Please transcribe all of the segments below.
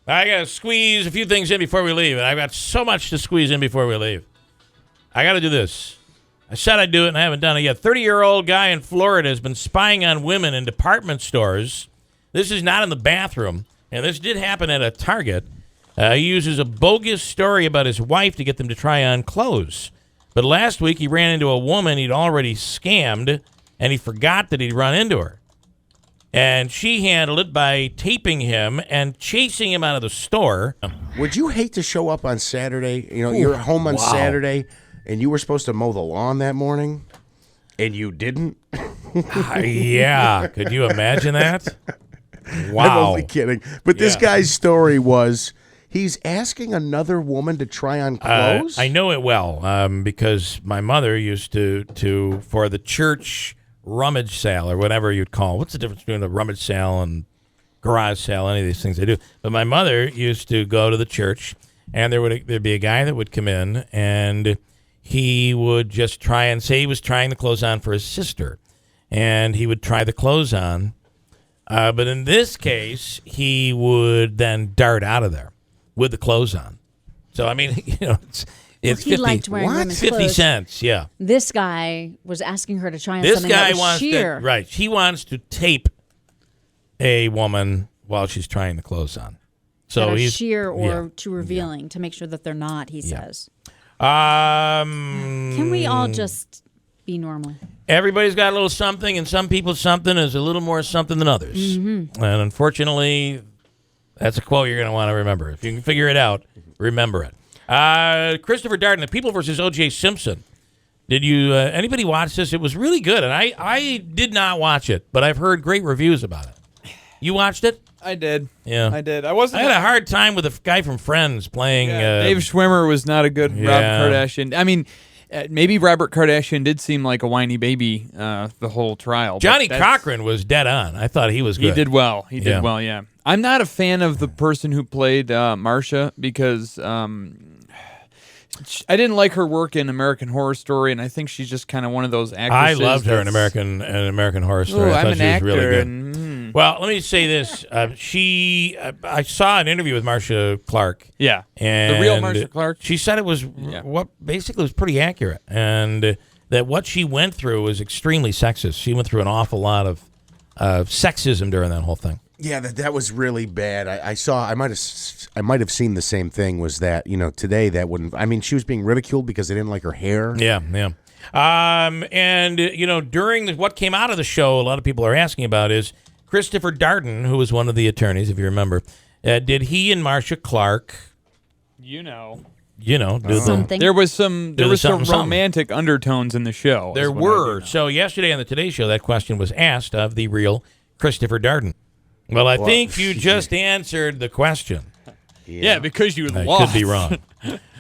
I got to squeeze a few things in before we leave. I've got so much to squeeze in before we leave. I got to do this. I said I'd do it, and I haven't done it yet. 30-year-old guy in Florida has been spying on women in department stores. This is not in the bathroom, and this did happen at a Target. He uses a bogus story about his wife to get them to try on clothes. But last week, he ran into a woman he'd already scammed, and he forgot that he'd run into her. And she handled it by taping him and chasing him out of the store. Would you hate to show up on Saturday? You know, you're home on Saturday, and you were supposed to mow the lawn that morning, and you didn't? Yeah. Could you imagine that? Wow. I'm only kidding. But this guy's story was he's asking another woman to try on clothes? I know it well because my mother used to for the church rummage sale or whatever you'd call. What's the difference between a rummage sale and garage sale? Any of these things they do. But my mother used to go to the church, and there'd be a guy that would come in, and he would just try and say he was trying the clothes on for his sister, and he would try the clothes on. But in this case, he would then dart out of there with the clothes on. So, I mean, you know, it's he liked wearing women's 50 clothes. cents, yeah. This guy was asking her to try on This something guy that was wants sheer. to, right, he wants to tape a woman while she's trying the clothes on. So that are he's sheer or too revealing to make sure that they're not, he says. Can we all just be normal? Everybody's got a little something, and some people's something is a little more something than others. Mm-hmm. And unfortunately, that's a quote you're going to want to remember. If you can figure it out, remember it. Christopher Darden, The People versus O.J. Simpson. Did you anybody watch this? It was really good, and I did not watch it, but I've heard great reviews about it. You watched it? I did. Yeah, I did. I had a hard time with the guy from Friends playing. Dave Schwimmer was not a good Robert Kardashian. I mean, maybe Robert Kardashian did seem like a whiny baby the whole trial. Johnny Cochran was dead on. I thought he was good. He did well. He did well, yeah. I'm not a fan of the person who played Marcia because I didn't like her work in American Horror Story, and I think she's just kind of one of those actresses. I loved her in American Horror Story. I thought I'm she an was actor, really good. and Well, let me say this: I saw an interview with Marcia Clark. Yeah, and the real Marcia Clark. She said it was what basically was pretty accurate, and that what she went through was extremely sexist. She went through an awful lot of sexism during that whole thing. Yeah, that was really bad. I might have seen the same thing. Was that, you know, today that wouldn't. I mean, she was being ridiculed because they didn't like her hair. Yeah. And you know, during what came out of the show, a lot of people are asking about is Christopher Darden, who was one of the attorneys, if you remember. Did he and Marcia Clark, do something? There was some something. romantic undertones in the show. There were. So yesterday on the Today Show, that question was asked of the real Christopher Darden. Well, I think you just answered the question. Yeah, because you I lost. could be wrong.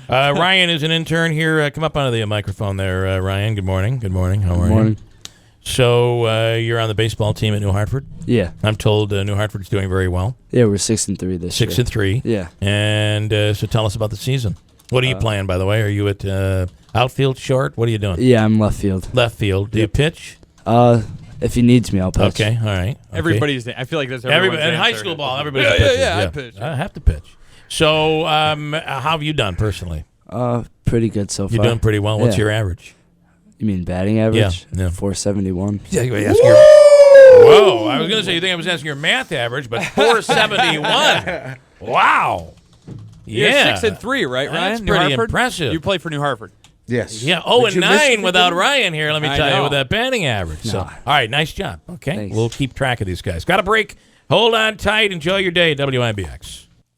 Ryan is an intern here. Come up onto the microphone there, Ryan. Good morning. Good morning. How are you? So you're on the baseball team at New Hartford? Yeah. I'm told New Hartford's doing very well. Yeah, we're 6-3 this year. 6-3. Yeah. And so tell us about the season. What are you playing, by the way? Are you at outfield, short? What are you doing? Yeah, I'm left field. Left field. Do you pitch? If he needs me, I'll pitch. Okay, all right. Okay. Everybody's. I feel like that's everyone's in high answer. school ball. Everybody pitches. Yeah, I pitch. I have to pitch. So, how have you done personally? Pretty good so far. You're doing pretty well. What's your average? You mean batting average? Yeah. 471. Yeah, you ask your. Whoa! I was going to say you think I was asking your math average, but 471. Wow. You're Yeah, 6-3, right, Ryan? That's New pretty Hartford? impressive. You play for New Hartford. Yes. Yeah. But you missed 0-9 it without again? Ryan here. Let me I tell you, know. with that batting average. So, all right, nice job. Okay, Thanks. we'll keep track of these guys. Got a break. Hold on tight. Enjoy your day, WIBX.